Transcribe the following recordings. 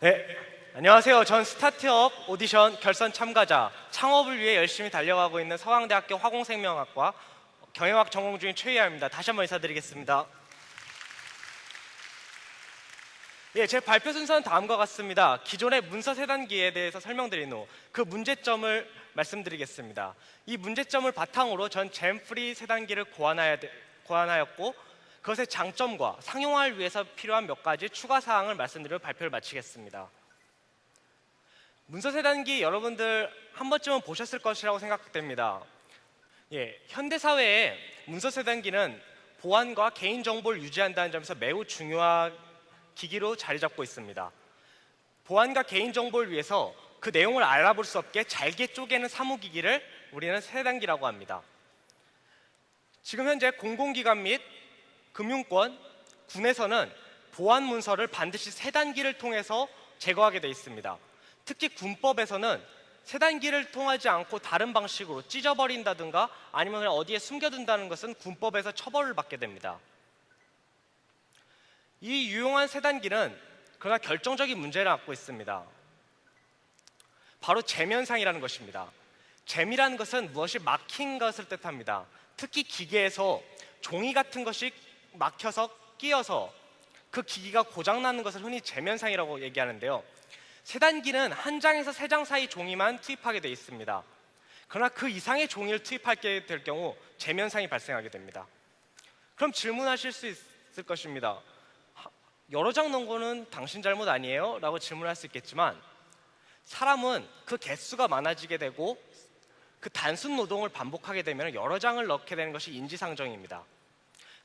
네, 안녕하세요. 전 스타트업 오디션 결선 참가자, 창업을 위해 열심히 달려가고 있는 서강대학교 화공생명학과 경영학 전공 중인 최희아입니다. 다시 한번 인사드리겠습니다. 예, 제 발표 순서는 다음과 같습니다. 기존의 문서 세단기에 대해서 설명드린 후 그 문제점을 말씀드리겠습니다. 이 문제점을 바탕으로 전 잼프리 세단기를 고안하였고 그것의 장점과 상용화를 위해서 필요한 몇 가지 추가 사항을 말씀드리며 발표를 마치겠습니다. 문서 세단기 여러분들 한 번쯤은 보셨을 것이라고 생각됩니다. 예, 현대 사회에 문서 세단기는 보안과 개인 정보를 유지한다는 점에서 매우 중요한 기기로 자리 잡고 있습니다. 보안과 개인 정보를 위해서 그 내용을 알아볼 수 없게 잘게 쪼개는 사무기기를 우리는 세단기라고 합니다. 지금 현재 공공기관 및 금융권, 군에서는 보안 문서를 반드시 세단기를 통해서 제거하게 되어 있습니다. 특히 군법에서는 세단기를 통하지 않고 다른 방식으로 찢어버린다든가 아니면 그냥 어디에 숨겨둔다는 것은 군법에서 처벌을 받게 됩니다. 이 유용한 세단기는 그러나 결정적인 문제를 안고 있습니다. 바로 잼현상이라는 것입니다. 잼이라는 것은 무엇이 막힌 것을 뜻합니다. 특히 기계에서 종이 같은 것이 막혀서 끼어서 그 기기가 고장나는 것을 흔히 잼현상이라고 얘기하는데요. 세단기는 한 장에서 세 장 사이 종이만 투입하게 되어 있습니다. 그러나 그 이상의 종이를 투입하게 될 경우 잼현상이 발생하게 됩니다. 그럼 질문하실 수 있을 것입니다. 여러 장 넣은 거는 당신 잘못 아니에요? 라고 질문할 수 있겠지만 사람은 그 개수가 많아지게 되고 그 단순 노동을 반복하게 되면 여러 장을 넣게 되는 것이 인지상정입니다.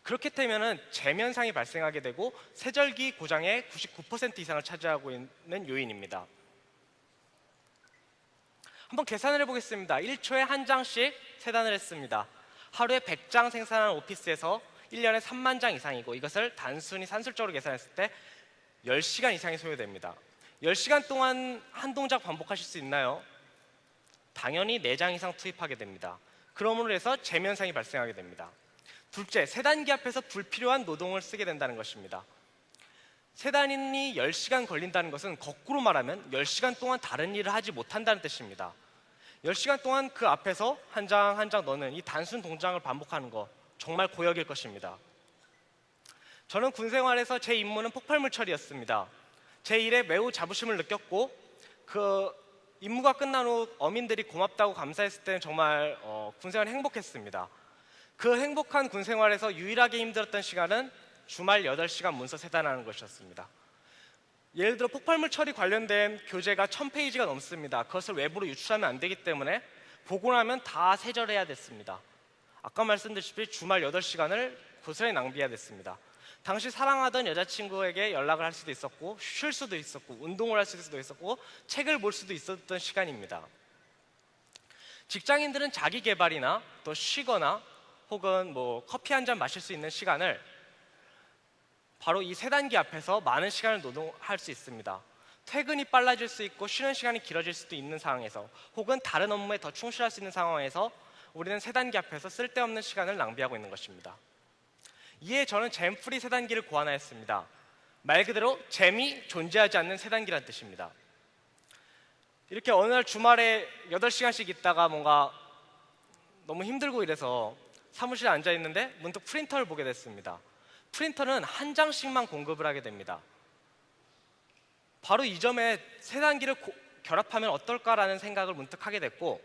그렇게 되면 잼현상이 발생하게 되고 세절기 고장의 99% 이상을 차지하고 있는 요인입니다. 한번 계산을 해보겠습니다. 1초에 한 장씩 세단을 했습니다. 하루에 100장 생산하는 오피스에서 1년에 3만 장 이상이고 이것을 단순히 산술적으로 계산했을 때 10시간 이상이 소요됩니다. 10시간 동안 한 동작 반복하실 수 있나요? 당연히 4장 이상 투입하게 됩니다. 그러므로 해서 잼현상이 발생하게 됩니다. 둘째, 세단기 앞에서 불필요한 노동을 쓰게 된다는 것입니다. 세단이 10시간 걸린다는 것은 거꾸로 말하면 10시간 동안 다른 일을 하지 못한다는 뜻입니다. 10시간 동안 그 앞에서 한 장 한 장 넣는 이 단순 동작을 반복하는 것 정말 고역일 것입니다. 저는 군 생활에서 제 임무는 폭발물 처리였습니다. 제 일에 매우 자부심을 느꼈고 그 임무가 끝난 후 어민들이 고맙다고 감사했을 때는 정말 군 생활이 행복했습니다. 그 행복한 군 생활에서 유일하게 힘들었던 시간은 주말 8시간 문서 세단하는 것이었습니다. 예를 들어 폭발물 처리 관련된 교재가 1000페이지가 넘습니다. 그것을 외부로 유출하면 안 되기 때문에 보고 나면 다 세절해야 됐습니다. 아까 말씀드렸다시피 주말 8시간을 고스란히 낭비해야 됐습니다. 당시 사랑하던 여자친구에게 연락을 할 수도 있었고 쉴 수도 있었고 운동을 할 수도 있었고 책을 볼 수도 있었던 시간입니다. 직장인들은 자기 개발이나 또 쉬거나 혹은 커피 한 잔 마실 수 있는 시간을 바로 이 세단기 앞에서 많은 시간을 노동할 수 있습니다. 퇴근이 빨라질 수 있고 쉬는 시간이 길어질 수도 있는 상황에서 혹은 다른 업무에 더 충실할 수 있는 상황에서 우리는 세단기 앞에서 쓸데없는 시간을 낭비하고 있는 것입니다. 이에 저는 잼프리 세단기를 고안하였습니다. 말 그대로 잼이 존재하지 않는 세단기란 뜻입니다. 이렇게 어느 날 주말에 8시간씩 있다가 뭔가 너무 힘들고 이래서 사무실에 앉아 있는데 문득 프린터를 보게 됐습니다. 프린터는 한 장씩만 공급을 하게 됩니다. 바로 이 점에 세단기를 결합하면 어떨까라는 생각을 문득 하게 됐고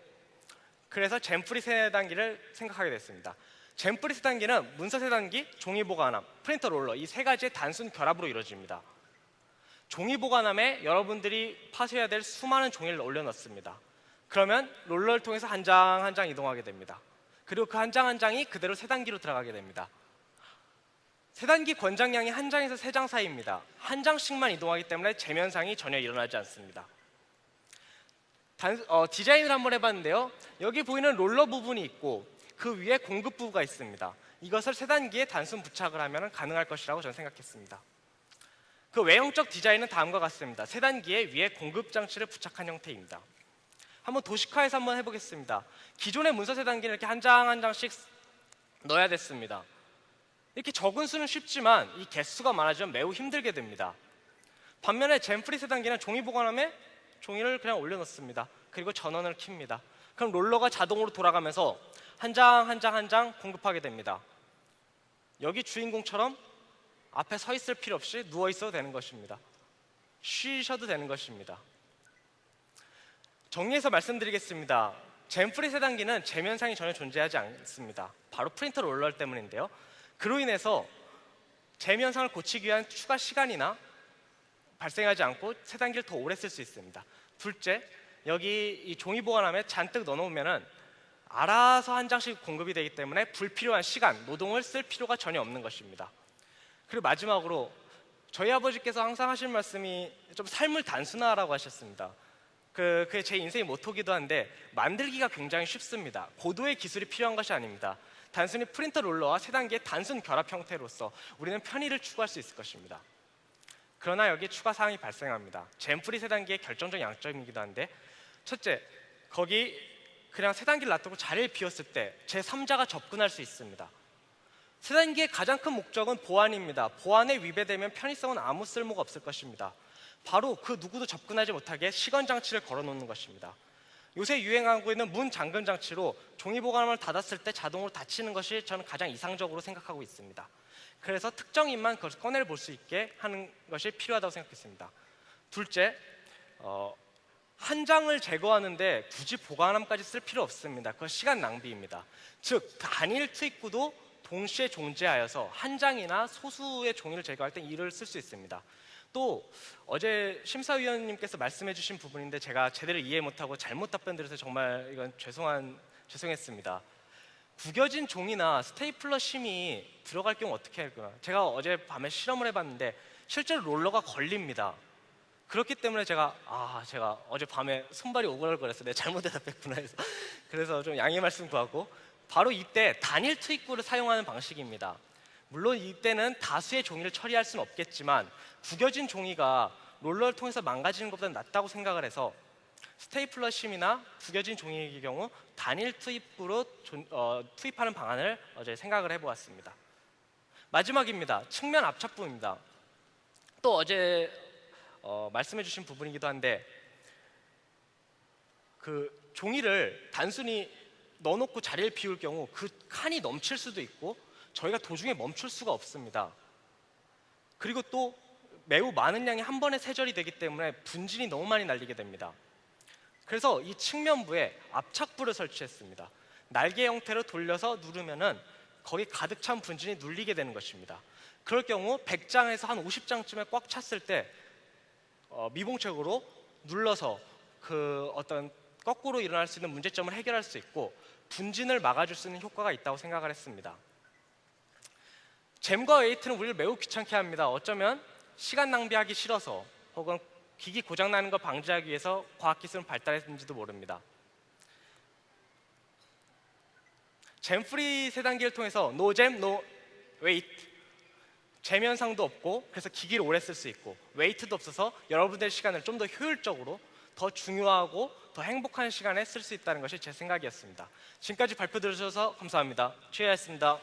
그래서 잼프리 세단기를 생각하게 됐습니다. 잼프리 세단기는 문서 세단기, 종이 보관함, 프린터 롤러 이 세 가지의 단순 결합으로 이루어집니다. 종이 보관함에 여러분들이 파쇄해야 될 수많은 종이를 올려놓습니다. 그러면 롤러를 통해서 한 장 한 장 이동하게 됩니다. 그리고 그 한 장 한 장이 그대로 세단기로 들어가게 됩니다. 세단기 권장량이 한 장에서 3장 사이입니다. 한 장씩만 이동하기 때문에 잼현상이 전혀 일어나지 않습니다. 디자인을 한번 해봤는데요. 여기 보이는 롤러 부분이 있고 그 위에 공급부가 있습니다. 이것을 세단기에 단순 부착을 하면 가능할 것이라고 저는 생각했습니다. 그 외형적 디자인은 다음과 같습니다. 세단기에 위에 공급 장치를 부착한 형태입니다. 한번 도식화해서 한번 해보겠습니다. 기존의 문서 세단기는 이렇게 한 장 한 장씩 넣어야 됐습니다. 이렇게 적은 수는 쉽지만 이 개수가 많아지면 매우 힘들게 됩니다. 반면에 젠프리 세단기는 종이 보관함에 종이를 그냥 올려놓습니다. 그리고 전원을 켭니다. 그럼 롤러가 자동으로 돌아가면서 한 장 한 장 한 장 공급하게 됩니다. 여기 주인공처럼 앞에 서 있을 필요 없이 누워 있어도 되는 것입니다. 쉬셔도 되는 것입니다. 정리해서 말씀드리겠습니다. 젠프리 세단기는 제면상이 전혀 존재하지 않습니다. 바로 프린터 롤러 때문인데요. 그로 인해서 제면상을 고치기 위한 추가 시간이나 발생하지 않고 세단기를 더 오래 쓸 수 있습니다. 둘째, 여기 이 종이 보관함에 잔뜩 넣어놓으면 알아서 한 장씩 공급이 되기 때문에 불필요한 시간, 노동을 쓸 필요가 전혀 없는 것입니다. 그리고 마지막으로 저희 아버지께서 항상 하신 말씀이 좀 삶을 단순화라고 하셨습니다. 그게 제 인생의 모토기도 한데, 만들기가 굉장히 쉽습니다. 고도의 기술이 필요한 것이 아닙니다. 단순히 프린터 롤러와 세단기의 단순 결합 형태로서 우리는 편의를 추구할 수 있을 것입니다. 그러나 여기 추가 사항이 발생합니다. 젠프리 세단기의 결정적 양점이기도 한데, 첫째, 거기 그냥 세단기를 놔두고 자리를 비웠을 때 제3자가 접근할 수 있습니다. 세단기의 가장 큰 목적은 보안입니다. 보안에 위배되면 편의성은 아무 쓸모가 없을 것입니다. 바로 그 누구도 접근하지 못하게 시건 장치를 걸어놓는 것입니다. 요새 유행하고 있는 문 잠금 장치로 종이 보관함을 닫았을 때 자동으로 닫히는 것이 저는 가장 이상적으로 생각하고 있습니다. 그래서 특정인만 그것을 꺼내볼 수 있게 하는 것이 필요하다고 생각했습니다. 둘째, 한 장을 제거하는데 굳이 보관함까지 쓸 필요 없습니다. 그건 시간 낭비입니다. 즉, 단일 투입구도 동시에 존재하여서 한 장이나 소수의 종이를 제거할 때 이를 쓸 수 있습니다. 또 어제 심사위원님께서 말씀해 주신 부분인데 제가 제대로 이해 못하고 잘못 답변드려서 정말 이건 죄송했습니다. 구겨진 종이나 스테이플러 심이 들어갈 경우 어떻게 할까요? 제가 어제 밤에 실험을 해봤는데 실제로 롤러가 걸립니다. 그렇기 때문에 제가 어제 밤에 손발이 오글거렸어요. 내가 잘못 대답했구나 해서. 그래서 좀 양해 말씀 구하고, 바로 이때 단일 투입구를 사용하는 방식입니다. 물론 이때는 다수의 종이를 처리할 수는 없겠지만 구겨진 종이가 롤러를 통해서 망가지는 것보다 낫다고 생각을 해서 스테이플러 심이나 구겨진 종이의 경우 단일 투입구로 투입하는 방안을 어제 생각을 해보았습니다. 마지막입니다. 측면 압착부입니다. 또 어제 말씀해 주신 부분이기도 한데, 그 종이를 단순히 넣어놓고 자리를 비울 경우 그 칸이 넘칠 수도 있고 저희가 도중에 멈출 수가 없습니다. 그리고 또 매우 많은 양이 한 번에 세절이 되기 때문에 분진이 너무 많이 날리게 됩니다. 그래서 이 측면부에 압착부를 설치했습니다. 날개 형태로 돌려서 누르면은 거기 가득 찬 분진이 눌리게 되는 것입니다. 그럴 경우 100장에서 한 50장쯤에 꽉 찼을 때 미봉책으로 눌러서 그 어떤 거꾸로 일어날 수 있는 문제점을 해결할 수 있고 분진을 막아줄 수 있는 효과가 있다고 생각을 했습니다. 잼과 웨이트는 우리를 매우 귀찮게 합니다. 어쩌면 시간 낭비하기 싫어서 혹은 기기 고장나는 걸 방지하기 위해서 과학기술은 발달했는지도 모릅니다. 잼프리 세단기를 통해서 no jam, no wait, 제면상도 없고 그래서 기기를 오래 쓸 수 있고 웨이트도 없어서 여러분들의 시간을 좀 더 효율적으로 더 중요하고 더 행복한 시간에 쓸 수 있다는 것이 제 생각이었습니다. 지금까지 발표 들으셔서 감사합니다. 최혜였습니다.